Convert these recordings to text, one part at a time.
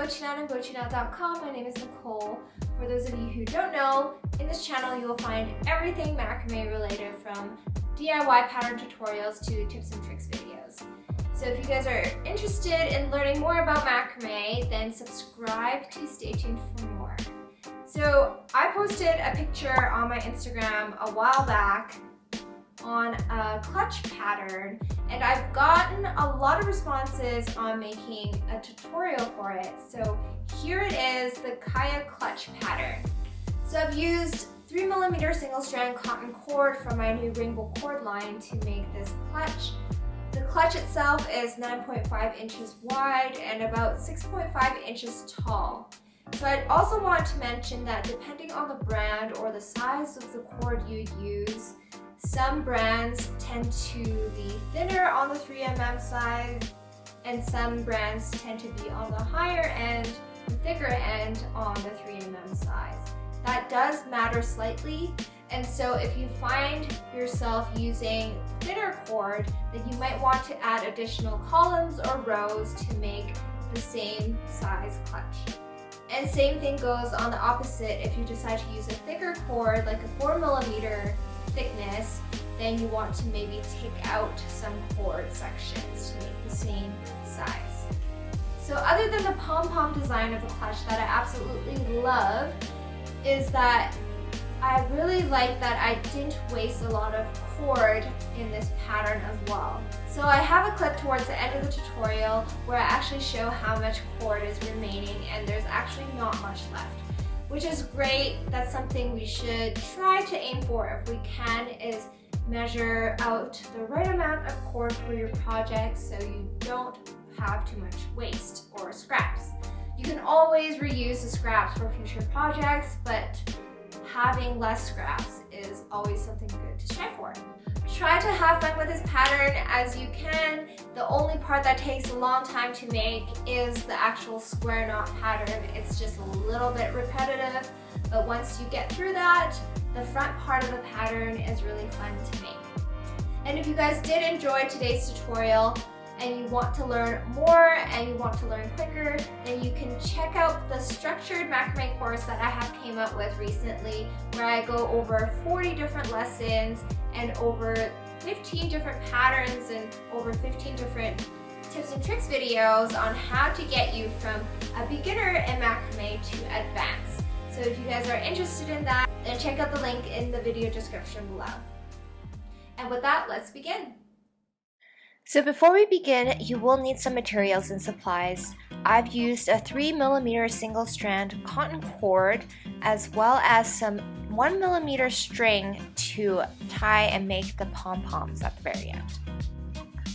Bochiknot and bochiknot.com. My name is Nicole. For those of you who don't know, in this channel you will find everything macrame related, from DIY pattern tutorials to tips and tricks videos. So if you guys are interested in learning more about macrame, then subscribe to stay tuned for more. So I posted a picture on my Instagram a while back on a clutch pattern, and I've gotten a lot of responses on making a tutorial for it. So here it is, the Kaia Clutch pattern. So I've used 3mm single strand cotton cord from my new rainbow cord line to make this clutch. The clutch itself is 9.5 inches wide and about 6.5 inches tall. So I'd also want to mention that depending on the brand or the size of the cord you use, some brands tend to be thinner on the 3mm side, and some brands tend to be on the higher end, the thicker end on the 3mm size. That does matter slightly, and so if you find yourself using thinner cord, then you might want to add additional columns or rows to make the same size clutch. And same thing goes on the opposite. If you decide to use a thicker cord, like a 4mm thickness, then you want to maybe take out some cord sections to make the same size. So other than the pom-pom design of the clutch that I absolutely love, is that I really like that I didn't waste a lot of cord in this pattern as well. So I have a clip towards the end of the tutorial where I actually show how much cord is remaining, and there's actually not much left, which is great. That's something we should try to aim for if we can, is measure out the right amount of cord for your project so you don't have too much waste or scraps. You can always reuse the scraps for future projects, but having less scraps is always something good to strive for. Try to have fun with this pattern as you can. The only part that takes a long time to make is the actual square knot pattern. It's just a little bit repetitive, but once you get through that, the front part of the pattern is really fun to make. And if you guys did enjoy today's tutorial and you want to learn more and you want to learn quicker, then you can check out the structured macrame course that I have came up with recently, where I go over 40 different lessons and over 15 different patterns and over 15 different tips and tricks videos on how to get you from a beginner in macrame to advanced. So if you guys are interested in that, then check out the link in the video description below. And with that, let's begin. So before we begin, you will need some materials and supplies. I've used a 3mm single strand cotton cord, as well as some 1mm string to tie and make the pom-poms at the very end.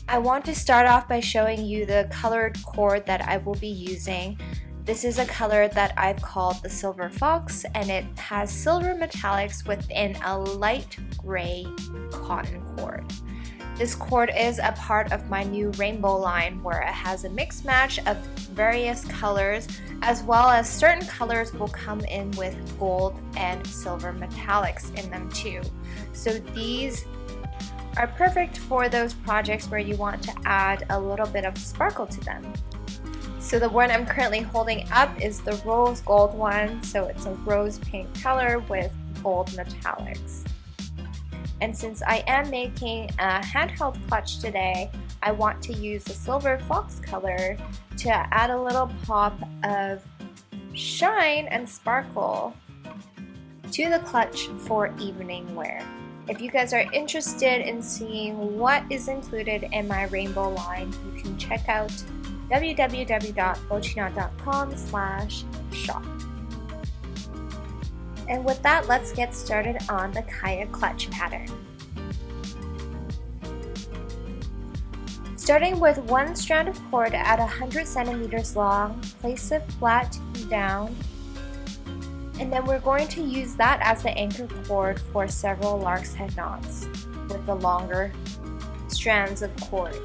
I want to start off by showing you the colored cord that I will be using. This is a color that I've called the Silver Fox, and it has silver metallics within a light gray cotton cord. This cord is a part of my new rainbow line, where it has a mix match of various colors, as well as certain colors will come in with gold and silver metallics in them too. So these are perfect for those projects where you want to add a little bit of sparkle to them. So the one I'm currently holding up is the rose gold one, so it's a rose pink color with gold metallics. And since I am making a handheld clutch today, I want to use the Silver Fox color to add a little pop of shine and sparkle to the clutch for evening wear. If you guys are interested in seeing what is included in my rainbow line, you can check out www.bochiknot.com/shop. And with that, let's get started on the Kaia Clutch pattern. Starting with one strand of cord at 100 centimeters long, place it flat down, and then we're going to use that as the anchor cord for several lark's head knots with the longer strands of cord.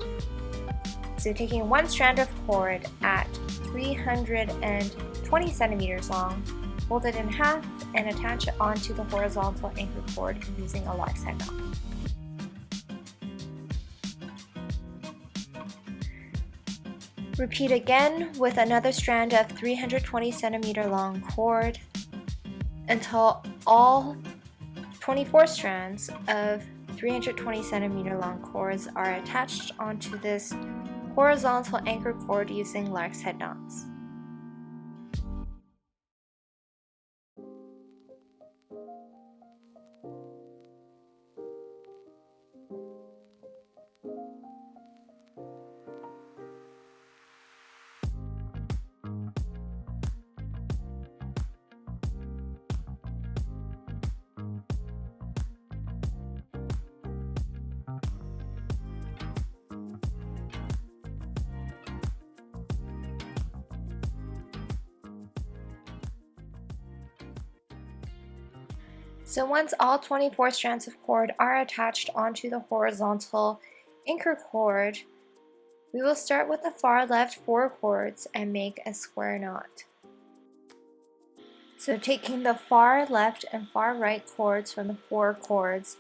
So taking one strand of cord at 320 centimeters long, fold it in half and attach it onto the horizontal anchor cord using a lark's head knot. Repeat again with another strand of 320 centimeter long cord until all 24 strands of 320 centimeter long cords are attached onto this horizontal anchor cord using Lark's head knots. So once all 24 strands of cord are attached onto the horizontal anchor cord, we will start with the far left 4 cords and make a square knot. So taking the far left and far right cords from the 4 cords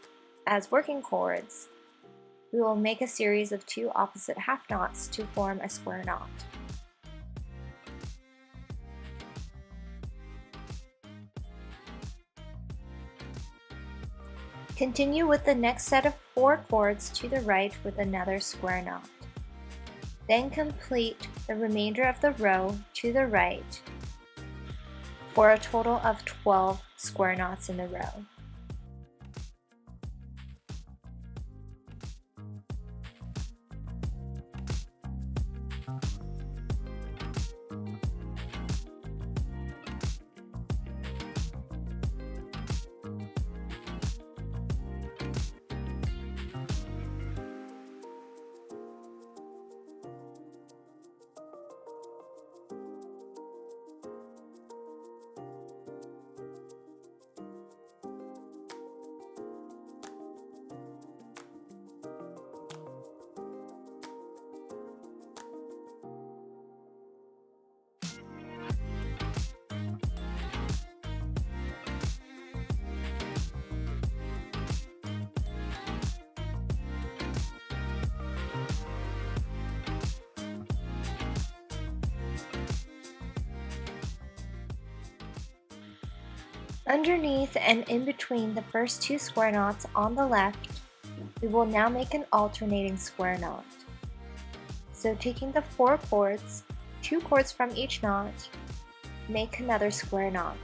as working cords, we will make a series of 2 opposite half knots to form a square knot. Continue with the next set of 4 cords to the right with another square knot. Then complete the remainder of the row to the right for a total of 12 square knots in the row. Underneath and in between the first 2 square knots on the left, we will now make an alternating square knot. So taking the 4 cords, 2 cords from each knot, make another square knot.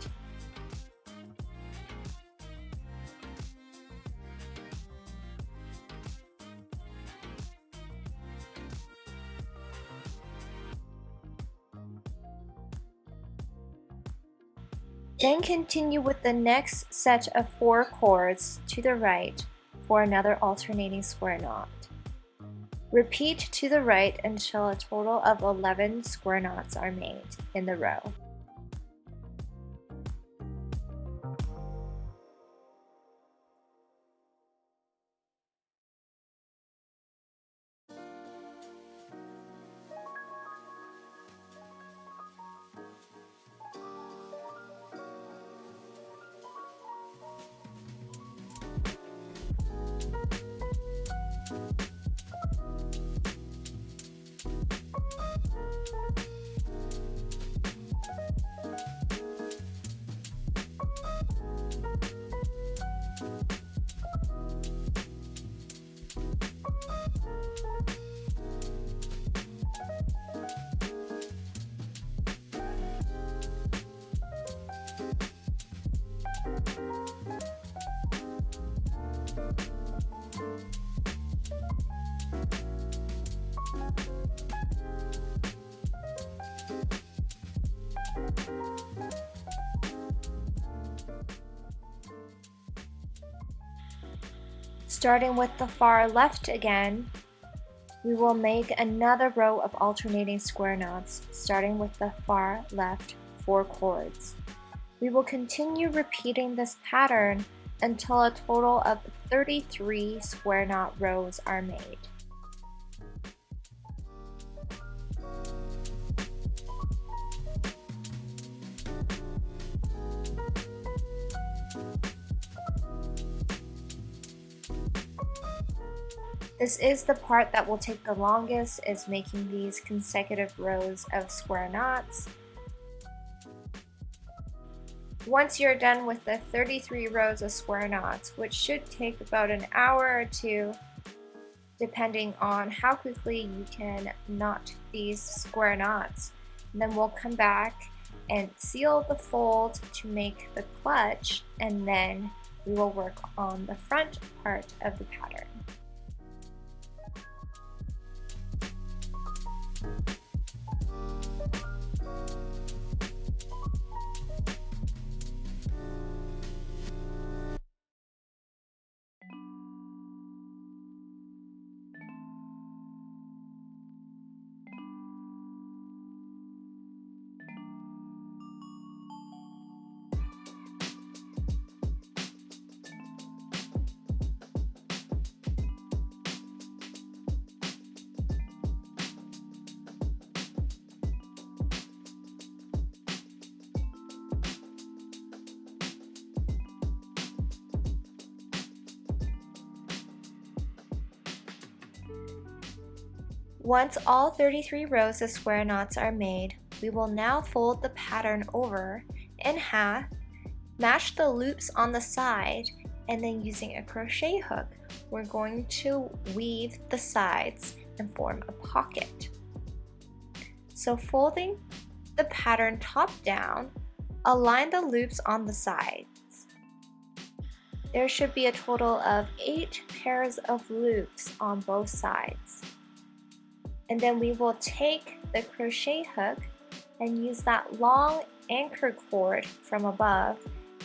Then continue with the next set of 4 cords to the right for another alternating square knot. Repeat to the right until a total of 11 square knots are made in the row. Starting with the far left again, we will make another row of alternating square knots, starting with the far left 4 cords. We will continue repeating this pattern until a total of 33 square knot rows are made. This is the part that will take the longest, is making these consecutive rows of square knots. Once you're done with the 33 rows of square knots, which should take about an hour or two, depending on how quickly you can knot these square knots, and then we'll come back and seal the fold to make the clutch, and then we will work on the front part of the pattern. Once all 33 rows of square knots are made, we will now fold the pattern over in half, match the loops on the side, and then using a crochet hook, we're going to weave the sides and form a pocket. So folding the pattern top down, align the loops on the sides. There should be a total of 8 pairs of loops on both sides. And then we will take the crochet hook and use that long anchor cord from above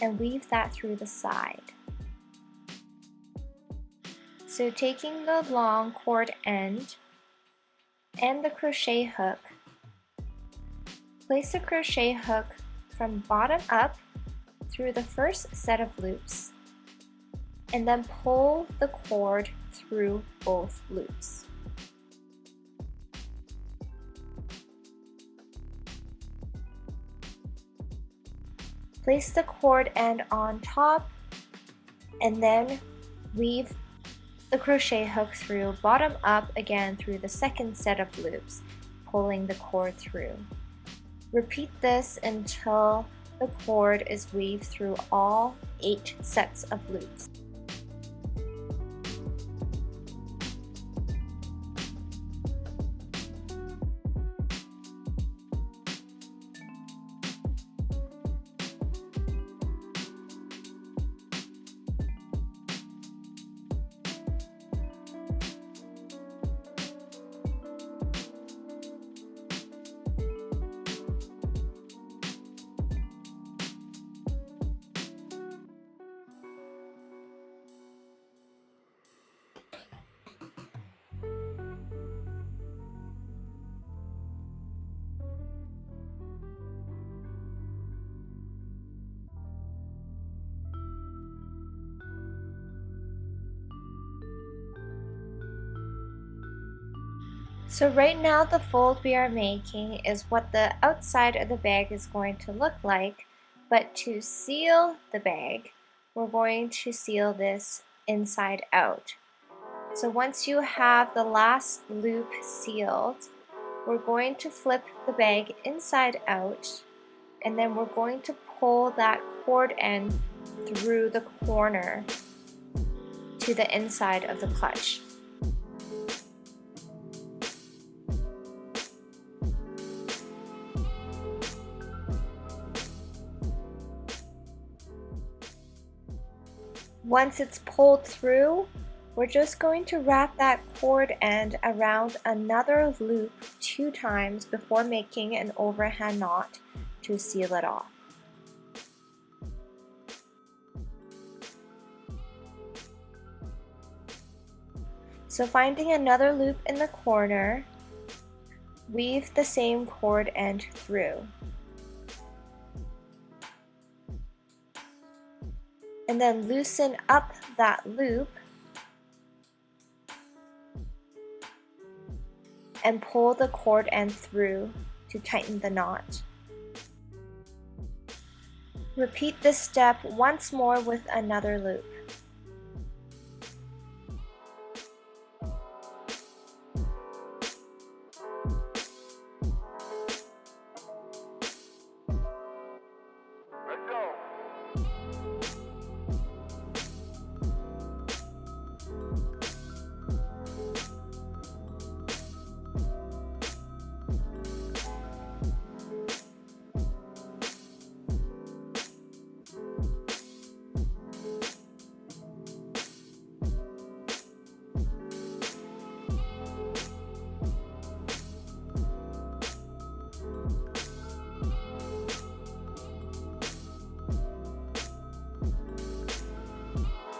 and weave that through the side. So taking the long cord end and the crochet hook, place the crochet hook from bottom up through the first set of loops, and then pull the cord through both loops. Place the cord end on top and then weave the crochet hook through bottom up again through the second set of loops, pulling the cord through. Repeat this until the cord is weaved through all 8 sets of loops. So right now the fold we are making is what the outside of the bag is going to look like, but to seal the bag, we're going to seal this inside out. So once you have the last loop sealed, we're going to flip the bag inside out, and then we're going to pull that cord end through the corner to the inside of the clutch. Once it's pulled through, we're just going to wrap that cord end around another loop 2 times before making an overhand knot to seal it off. So finding another loop in the corner, weave the same cord end through. And then loosen up that loop and pull the cord end through to tighten the knot. Repeat this step once more with another loop.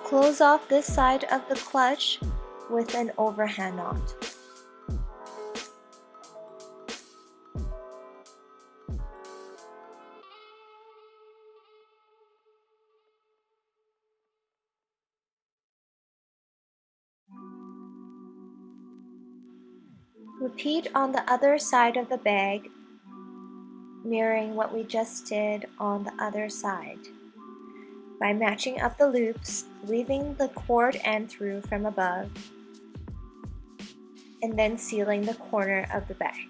Close off this side of the clutch with an overhand knot. Repeat on the other side of the bag, mirroring what we just did on the other side. By matching up the loops, weaving the cord end through from above, and then sealing the corner of the bag.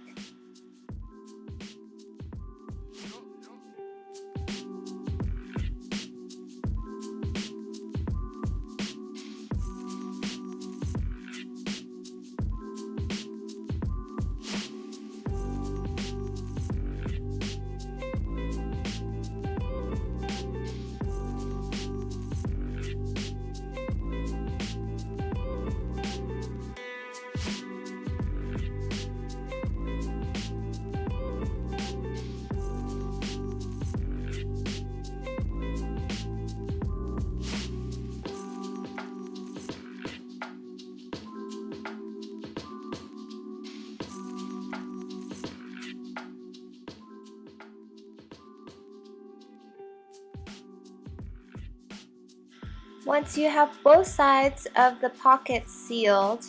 Once you have both sides of the pockets sealed,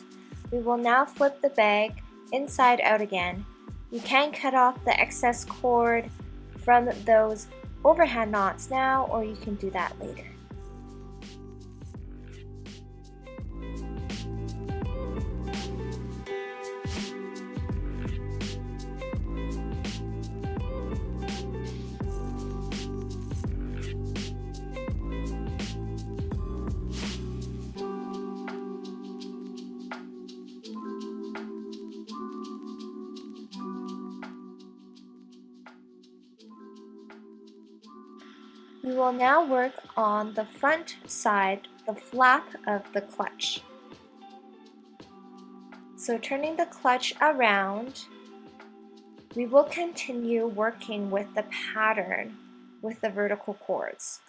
we will now flip the bag inside out again. You can cut off the excess cord from those overhand knots now, or you can do that later. We will now work on the front side, the flap of the clutch. So turning the clutch around, we will continue working with the pattern with the vertical cords.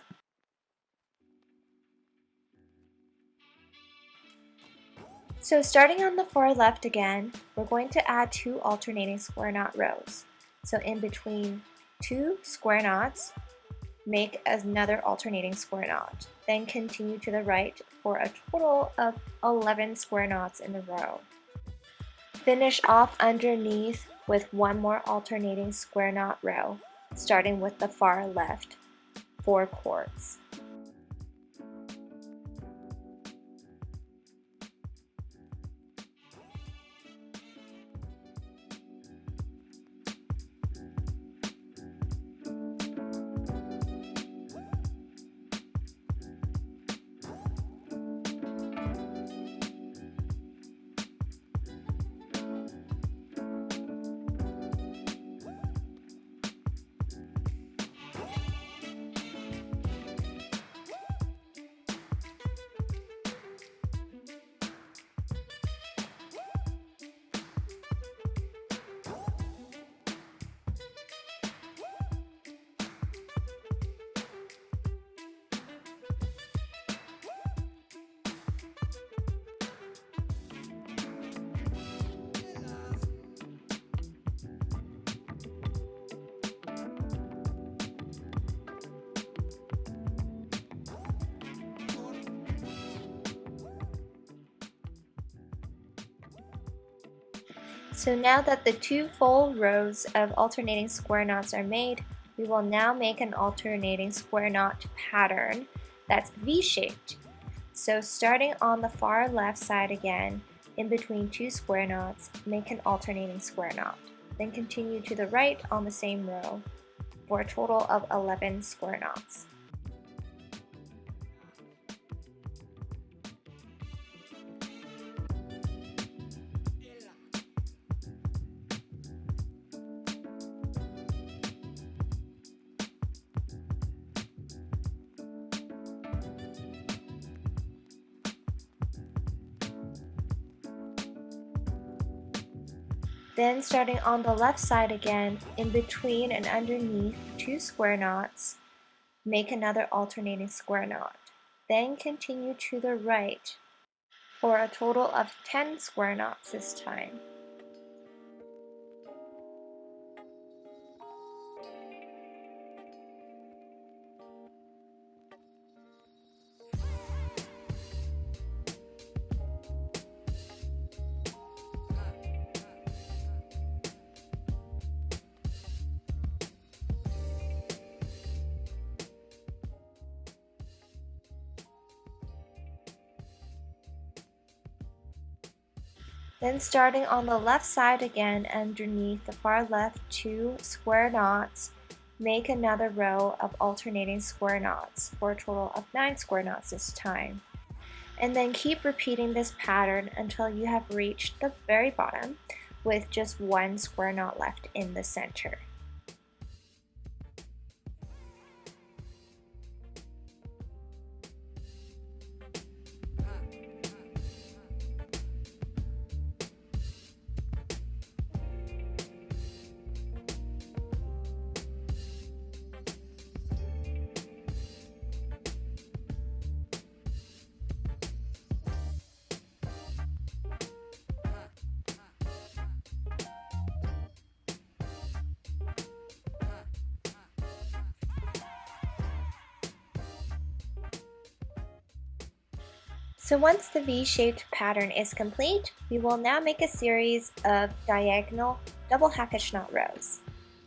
So starting on the far left again, we're going to add 2 alternating square knot rows. So in between 2 square knots, make another alternating square knot. Then continue to the right for a total of 11 square knots in the row. Finish off underneath with 1 more alternating square knot row, starting with the far left 4 cords. So now that the 2 full rows of alternating square knots are made, we will now make an alternating square knot pattern that's V-shaped. So starting on the far left side again, in between 2 square knots, make an alternating square knot. Then continue to the right on the same row for a total of 11 square knots. Then starting on the left side again, in between and underneath 2 square knots, make another alternating square knot. then continue to the right for a total of 10 square knots this time. Then starting on the left side again underneath the far left 2 square knots, make another row of alternating square knots for a total of 9 square knots this time. And then keep repeating this pattern until you have reached the very bottom with just 1 square knot left in the center. So once the V-shaped pattern is complete, we will now make a series of diagonal double half hitch knot rows.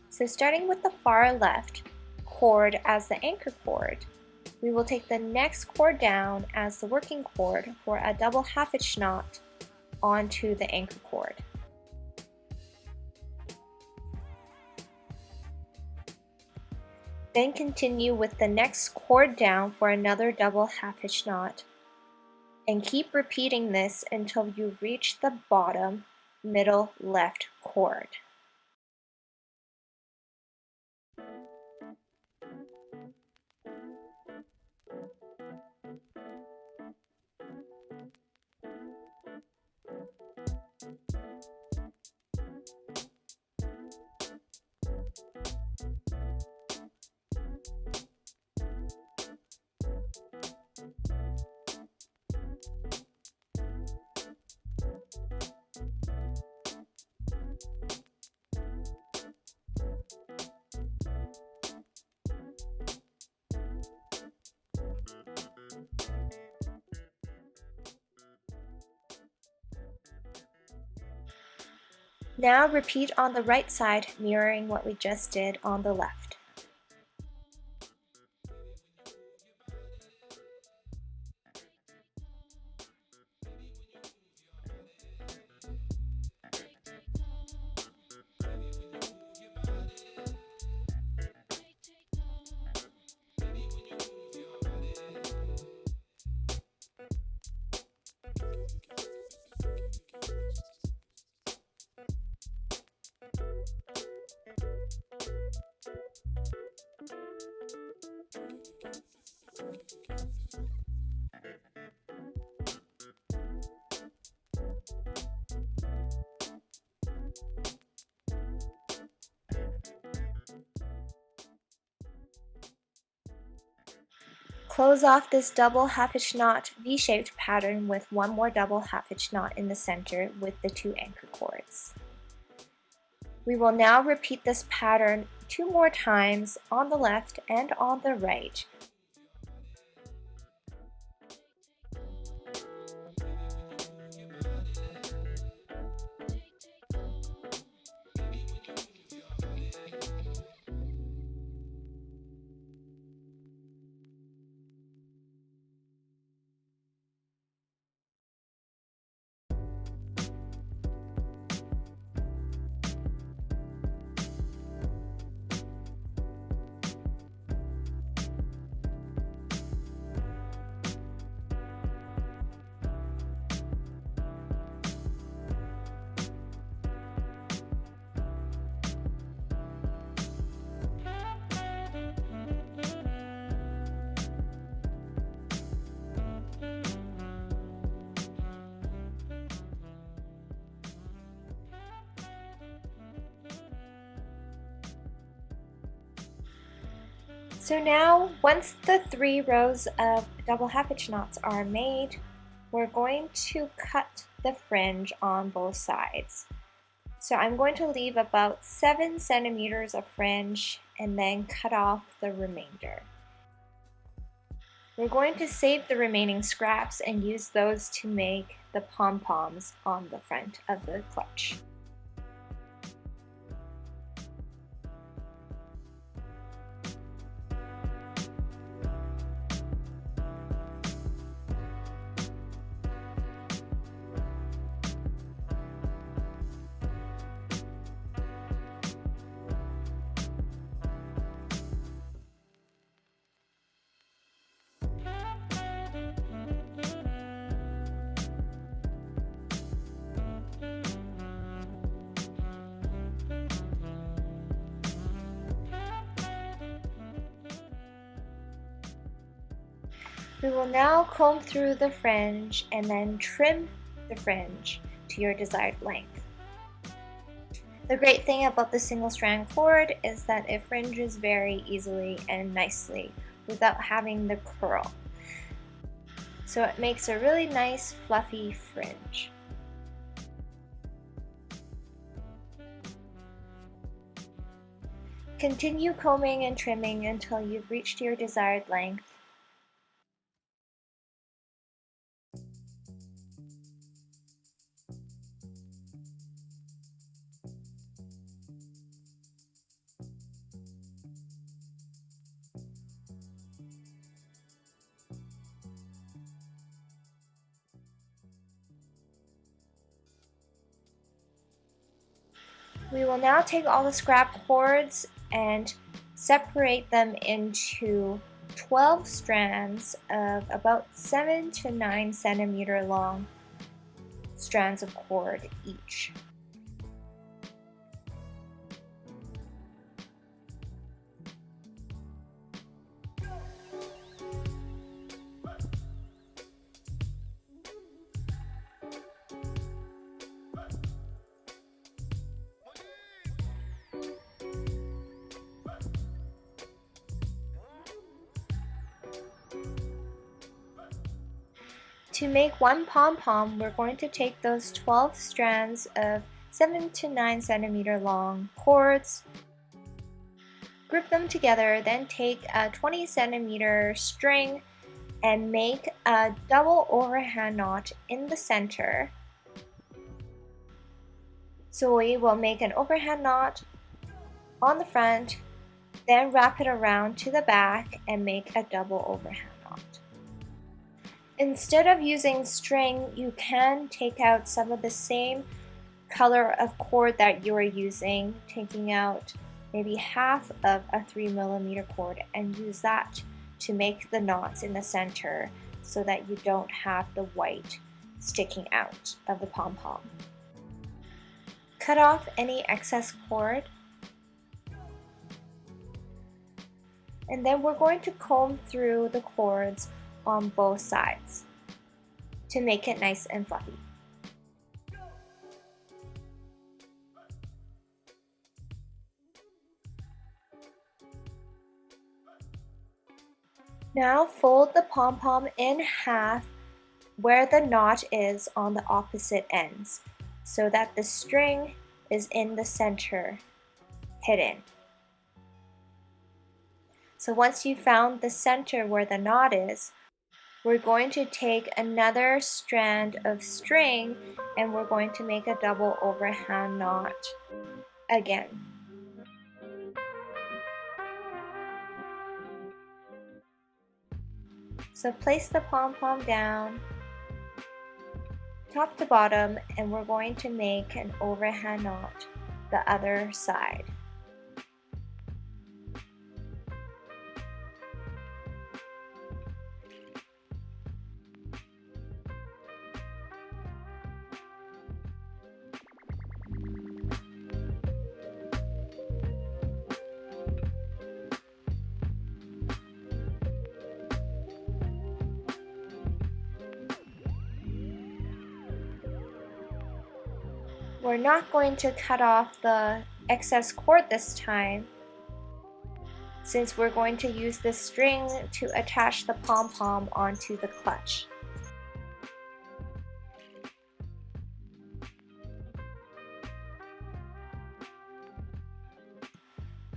So starting with the far left cord as the anchor cord, we will take the next cord down as the working cord for a double half hitch knot onto the anchor cord. Then continue with the next cord down for another double half hitch knot, and keep repeating this until you reach the bottom middle left cord. Now repeat on the right side, mirroring what we just did on the left. Close off this double half hitch knot V-shaped pattern with one more double half hitch knot in the center with the 2 anchor cords. We will now repeat this pattern 2 more times on the left and on the right. So now, once the 3 rows of double half hitch knots are made, we're going to cut the fringe on both sides. So I'm going to leave about 7 centimeters of fringe and then cut off the remainder. We're going to save the remaining scraps and use those to make the pom-poms on the front of the clutch. We will now comb through the fringe and then trim the fringe to your desired length. The great thing about the single strand cord is that it fringes very easily and nicely without having the curl. So it makes a really nice fluffy fringe. Continue combing and trimming until you've reached your desired length. We will now take all the scrap cords and separate them into 12 strands of about 7 to 9 centimeter long strands of cord each. To make one pom-pom, we're going to take those 12 strands of 7 to 9 centimeter long cords, group them together, then take a 20 centimeter string and make a double overhand knot in the center. So we will make an overhand knot on the front, then wrap it around to the back and make a double overhand knot. Instead of using string, you can take out some of the same color of cord that you are using, taking out maybe half of a 3mm cord and use that to make the knots in the center so that you don't have the white sticking out of the pom-pom. Cut off any excess cord, and then we're going to comb through the cords on both sides to make it nice and fluffy. Now fold the pom-pom in half where the knot is on the opposite ends so that the string is in the center, hidden. So once you found the center where the knot is, we're going to take another strand of string and we're going to make a double overhand knot again. So place the pom-pom down, top to bottom, and we're going to make an overhand knot the other side. We're not going to cut off the excess cord this time, since we're going to use this string to attach the pom-pom onto the clutch.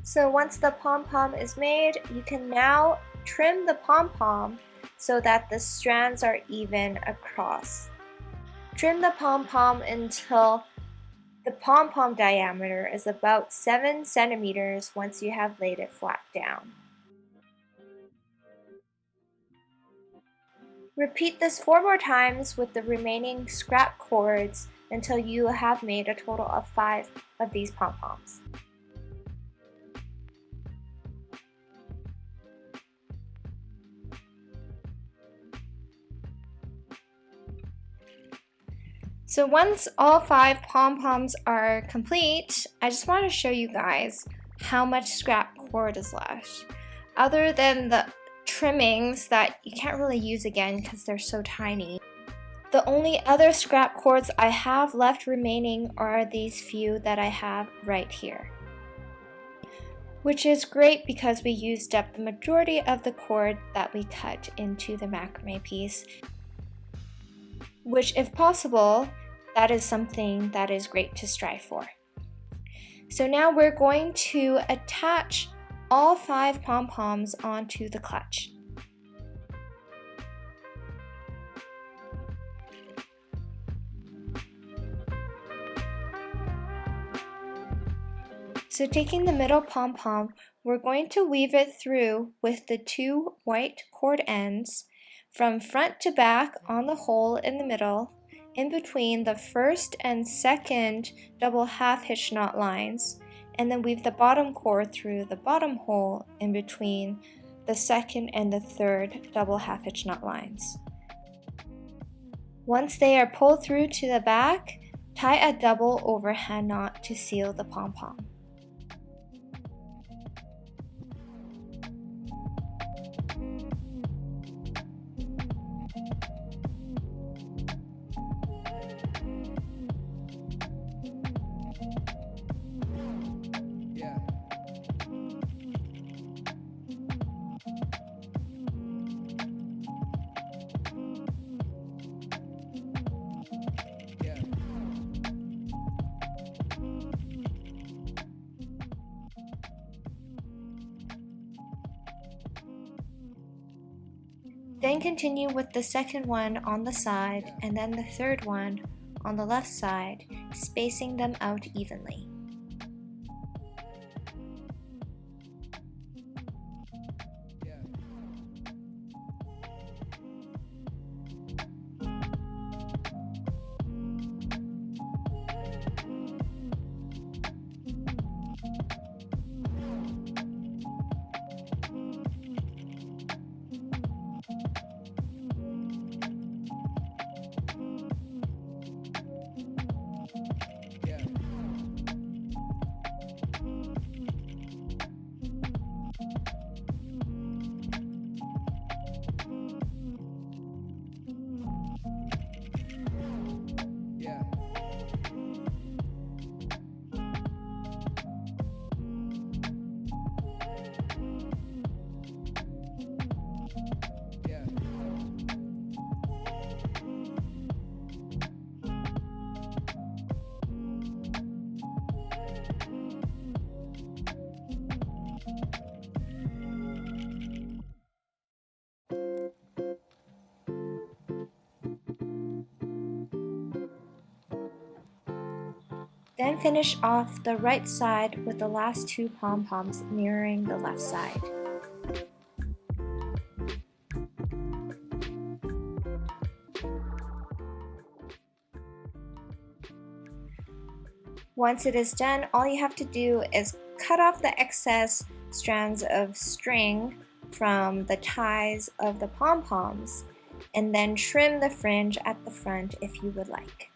So once the pom-pom is made, you can now trim the pom-pom so that the strands are even across. Trim the pom-pom until the pom-pom diameter is about 7 centimeters once you have laid it flat down. Repeat this 4 more times with the remaining scrap cords until you have made a total of 5 of these pom-poms. So once all 5 pom-poms are complete, I just want to show you guys how much scrap cord is left. Other than the trimmings that you can't really use again because they're so tiny, the only other scrap cords I have left remaining are these few that I have right here. Which is great because we used up the majority of the cord that we cut into the macrame piece. Which, if possible, that is something that is great to strive for. So now we're going to attach all 5 pom-poms onto the clutch. So taking the middle pom-pom, we're going to weave it through with the 2 white cord ends from front to back on the hole in the middle, in between the first and second double half hitch knot lines, and then weave the bottom cord through the bottom hole in between the second and the third double half hitch knot lines. Once they are pulled through to the back, tie a double overhand knot to seal the pom-pom. Then continue with the second one on the side and then the third one on the left side, spacing them out evenly. Then finish off the right side with the last 2 pom-poms mirroring the left side. Once it is done, all you have to do is cut off the excess strands of string from the ties of the pom-poms and then trim the fringe at the front if you would like.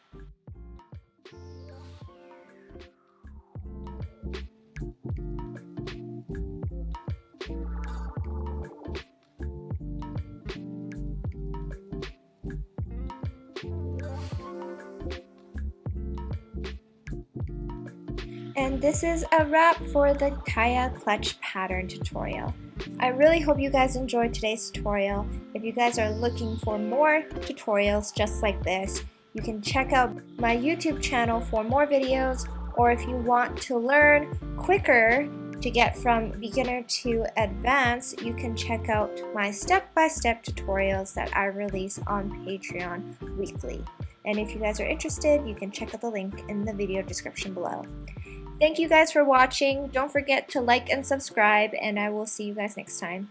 And this is a wrap for the Kaia Clutch pattern tutorial. I really hope you guys enjoyed today's tutorial. If you guys are looking for more tutorials just like this, you can check out my YouTube channel for more videos, or if you want to learn quicker to get from beginner to advanced, you can check out my step-by-step tutorials that I release on Patreon weekly. And if you guys are interested, you can check out the link in the video description below. Thank you guys for watching. Don't forget to like and subscribe, and I will see you guys next time.